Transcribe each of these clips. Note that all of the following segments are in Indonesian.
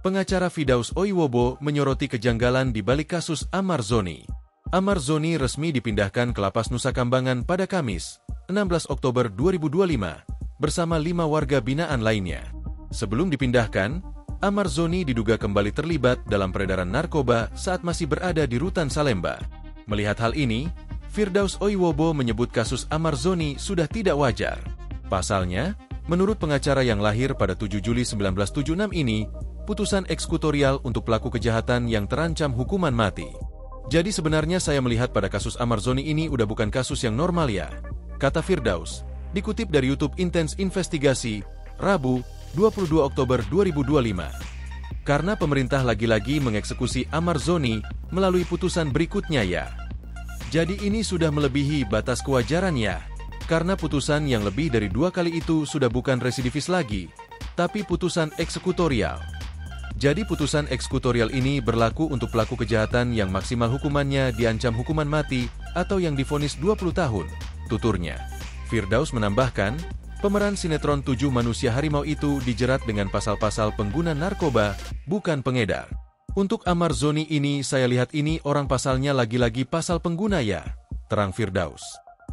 Pengacara Firdaus Oiwobo menyoroti kejanggalan di balik kasus Ahmad Zoni. Ahmad Zoni resmi dipindahkan ke Lapas Nusa Kambangan pada Kamis, 16 Oktober 2025, bersama 5 warga binaan lainnya. Sebelum dipindahkan, Ahmad Zoni diduga kembali terlibat dalam peredaran narkoba saat masih berada di Rutan Salemba. Melihat hal ini, Firdaus Oiwobo menyebut kasus Ahmad Zoni sudah tidak wajar. Pasalnya, menurut pengacara yang lahir pada 7 Juli 1976 ini, putusan eksekutorial untuk pelaku kejahatan yang terancam hukuman mati. Jadi sebenarnya saya melihat pada kasus Ahmad Zoni ini udah bukan kasus yang normal ya, kata Firdaus, dikutip dari YouTube Intens Investigasi, Rabu, 22 Oktober 2025. Karena pemerintah lagi-lagi mengeksekusi Ahmad Zoni melalui putusan berikutnya ya. Jadi ini sudah melebihi batas kewajaran ya, karena putusan yang lebih dari 2 kali itu sudah bukan residivis lagi, tapi putusan eksekutorial. Jadi putusan eksekutorial ini berlaku untuk pelaku kejahatan yang maksimal hukumannya diancam hukuman mati atau yang divonis 20 tahun, tuturnya. Firdaus menambahkan, pemeran sinetron 7 Manusia Harimau itu dijerat dengan pasal-pasal pengguna narkoba, bukan pengedar. Untuk Ahmad Zoni ini saya lihat ini orang pasalnya lagi-lagi pasal pengguna ya, terang Firdaus.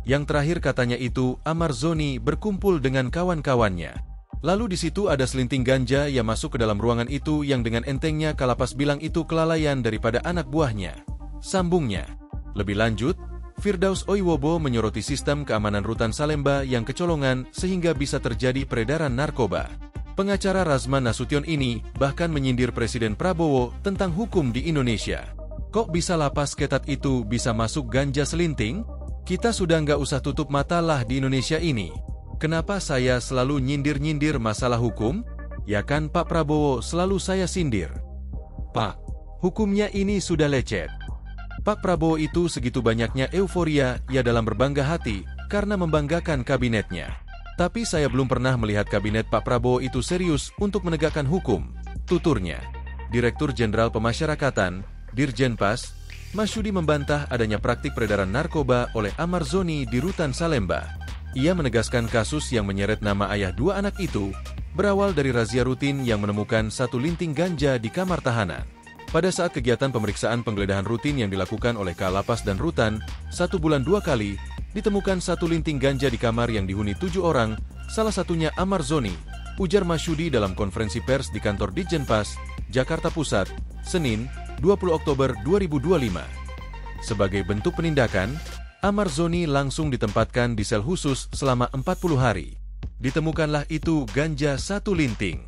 Yang terakhir katanya itu Ahmad Zoni berkumpul dengan kawan-kawannya. Lalu di situ ada selinting ganja yang masuk ke dalam ruangan itu yang dengan entengnya Kalapas bilang itu kelalaian daripada anak buahnya. Sambungnya. Lebih lanjut, Firdaus Oiwobo menyoroti sistem keamanan Rutan Salemba yang kecolongan sehingga bisa terjadi peredaran narkoba. Pengacara Razman Nasution ini bahkan menyindir Presiden Prabowo tentang hukum di Indonesia. Kok bisa lapas ketat itu bisa masuk ganja selinting? Kita sudah nggak usah tutup mata lah di Indonesia ini. Kenapa saya selalu nyindir-nyindir masalah hukum? Ya kan Pak Prabowo selalu saya sindir. Pak, hukumnya ini sudah lecet. Pak Prabowo itu segitu banyaknya euforia ya dalam berbangga hati karena membanggakan kabinetnya. Tapi saya belum pernah melihat kabinet Pak Prabowo itu serius untuk menegakkan hukum, tuturnya. Direktur Jenderal Pemasyarakatan, Dirjenpas, Masyudi membantah adanya praktik peredaran narkoba oleh Ahmad Zoni di Rutan Salemba. Ia menegaskan kasus yang menyeret nama ayah 2 anak itu berawal dari razia rutin yang menemukan 1 linting ganja di kamar tahanan. Pada saat kegiatan pemeriksaan penggeledahan rutin yang dilakukan oleh Kalapas dan Rutan, 1 bulan 2 kali, ditemukan 1 linting ganja di kamar yang dihuni 7 orang, salah satunya Ahmad Zoni, ujar Masyudi dalam konferensi pers di kantor Ditjenpas, Jakarta Pusat, Senin, 20 Oktober 2025. Sebagai bentuk penindakan, Ahmad Zoni langsung ditempatkan di sel khusus selama 40 hari. Ditemukanlah itu ganja 1 linting.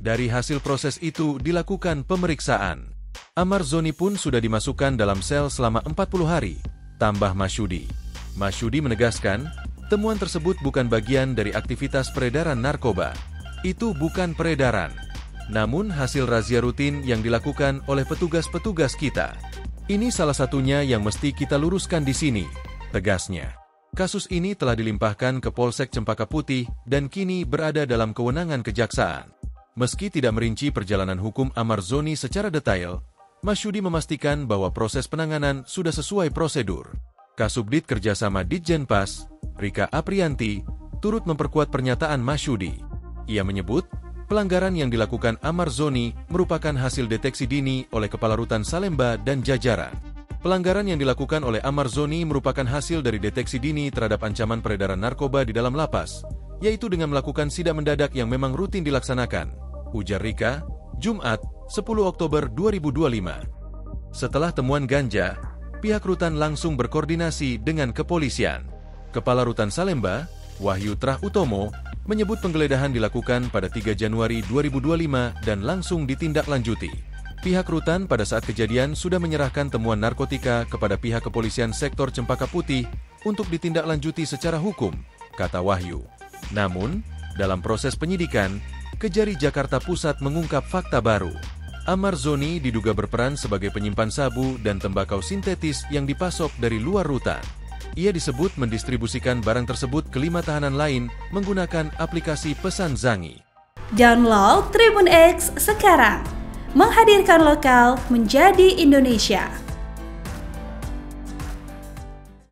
Dari hasil proses itu dilakukan pemeriksaan. Ahmad Zoni pun sudah dimasukkan dalam sel selama 40 hari, tambah Masyudi. Masyudi menegaskan, temuan tersebut bukan bagian dari aktivitas peredaran narkoba. Itu bukan peredaran, namun hasil razia rutin yang dilakukan oleh petugas-petugas kita. Ini salah satunya yang mesti kita luruskan di sini, tegasnya. Kasus ini telah dilimpahkan ke Polsek Cempaka Putih dan kini berada dalam kewenangan kejaksaan. Meski tidak merinci perjalanan hukum Ahmad Zoni secara detail, Masyudi memastikan bahwa proses penanganan sudah sesuai prosedur. Kasubdit Kerjasama Ditjenpas, Rika Aprianti, turut memperkuat pernyataan Masyudi. Ia menyebut, pelanggaran yang dilakukan Ahmad Zoni merupakan hasil deteksi dini oleh Kepala Rutan Salemba dan jajaran. Pelanggaran yang dilakukan oleh Ahmad Zoni merupakan hasil dari deteksi dini terhadap ancaman peredaran narkoba di dalam lapas, yaitu dengan melakukan sidak mendadak yang memang rutin dilaksanakan, ujar Rika, Jumat, 10 Oktober 2025. Setelah temuan ganja, pihak Rutan langsung berkoordinasi dengan kepolisian. Kepala Rutan Salemba, Wahyu Trah Utomo, menyebut penggeledahan dilakukan pada 3 Januari 2025 dan langsung ditindaklanjuti. Pihak Rutan pada saat kejadian sudah menyerahkan temuan narkotika kepada pihak kepolisian sektor Cempaka Putih untuk ditindaklanjuti secara hukum, kata Wahyu. Namun, dalam proses penyidikan, Kejari Jakarta Pusat mengungkap fakta baru. Ahmad Zoni diduga berperan sebagai penyimpan sabu dan tembakau sintetis yang dipasok dari luar rutan. Ia disebut mendistribusikan barang tersebut ke 5 tahanan lain menggunakan aplikasi pesan Zangi. Download Tribun X sekarang. Menghadirkan lokal menjadi Indonesia.